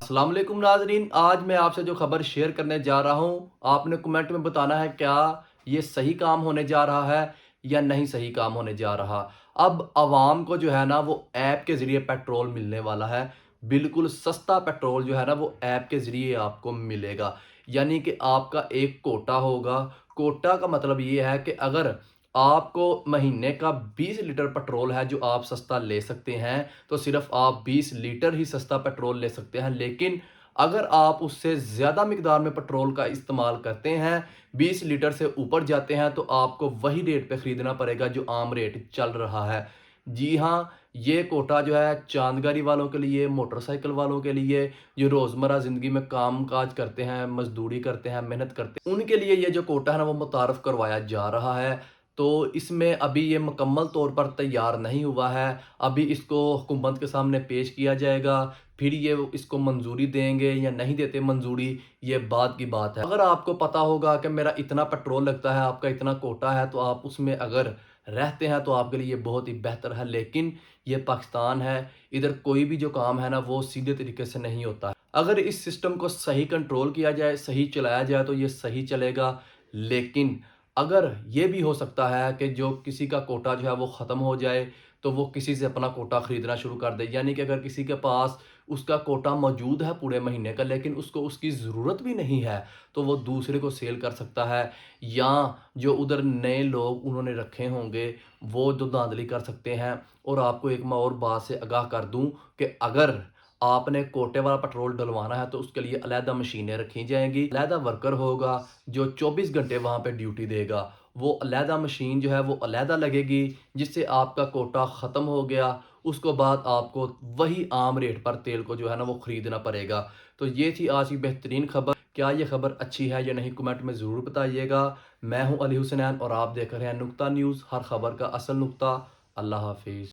अस्सलाम वालेकुम नाजरीन, आज मैं आपसे जो खबर शेयर करने जा रहा हूँ, आपने कमेंट में बताना है क्या ये सही काम होने जा रहा है या नहीं सही काम होने जा रहा। अब आवाम को जो है ना वो ऐप के ज़रिए पेट्रोल मिलने वाला है। बिल्कुल सस्ता पेट्रोल जो है ना वो ऐप के ज़रिए आपको मिलेगा। यानी कि आपका एक कोटा होगा। कोटा का मतलब ये है कि अगर आपको महीने का 20 लीटर पेट्रोल है जो आप सस्ता ले सकते हैं, तो सिर्फ आप 20 लीटर ही सस्ता पेट्रोल ले सकते हैं। लेकिन अगर आप उससे ज़्यादा मिकदार में पेट्रोल का इस्तेमाल करते हैं, 20 लीटर से ऊपर जाते हैं, तो आपको वही रेट पे ख़रीदना पड़ेगा जो आम रेट चल रहा है। जी हाँ, ये कोटा जो है चांदगारी वालों के लिए, मोटरसाइकिल वालों के लिए, जो रोज़मर्रा ज़िंदगी में काम काज करते हैं, मजदूरी करते हैं, मेहनत करते हैं, उनके लिए ये जो कोटा है ना वो मुतारफ़ करवाया जा रहा है। तो इसमें अभी ये मुकम्मल तौर पर तैयार नहीं हुआ है। अभी इसको हुकूमत के सामने पेश किया जाएगा, फिर ये इसको मंजूरी देंगे या नहीं देते मंजूरी, ये बाद की बात है। अगर आपको पता होगा कि मेरा इतना पेट्रोल लगता है, आपका इतना कोटा है, तो आप उसमें अगर रहते हैं तो आपके लिए ये बहुत ही बेहतर है। लेकिन ये पाकिस्तान है, इधर कोई भी जो काम है ना वो सीधे तरीके से नहीं होता है। अगर इस सिस्टम को सही कंट्रोल किया जाए, सही चलाया जाए, तो ये सही चलेगा। लेकिन अगर ये भी हो सकता है कि जो किसी का कोटा जो है वो ख़त्म हो जाए, तो वो किसी से अपना कोटा ख़रीदना शुरू कर दे। यानी कि अगर किसी के पास उसका कोटा मौजूद है पूरे महीने का, लेकिन उसको उसकी ज़रूरत भी नहीं है, तो वो दूसरे को सेल कर सकता है। या जो उधर नए लोग उन्होंने रखे होंगे, वो जो धांधली कर सकते हैं। और आपको एक मैं और बात से आगाह कर दूं कि अगर आपने कोटे वाला पेट्रोल डलवाना है, तो उसके लिए अलहदा मशीनें रखी जाएंगी, अलहदा वर्कर होगा जो 24 घंटे वहाँ पे ड्यूटी देगा। वो अलहदा मशीन जो है वो अलहदा लगेगी, जिससे आपका कोटा ख़त्म हो गया, उसको बाद आपको वही आम रेट पर तेल को जो है ना वो ख़रीदना पड़ेगा। तो ये थी आज की बेहतरीन खबर। क्या ये खबर अच्छी है या नहीं, कमेंट में ज़रूर बताइएगा। मैं हूँ अली हुसैन और आप देख रहे हैं नुक्ता न्यूज़, हर खबर का असल नुक्ता। अल्लाह हाफिज़।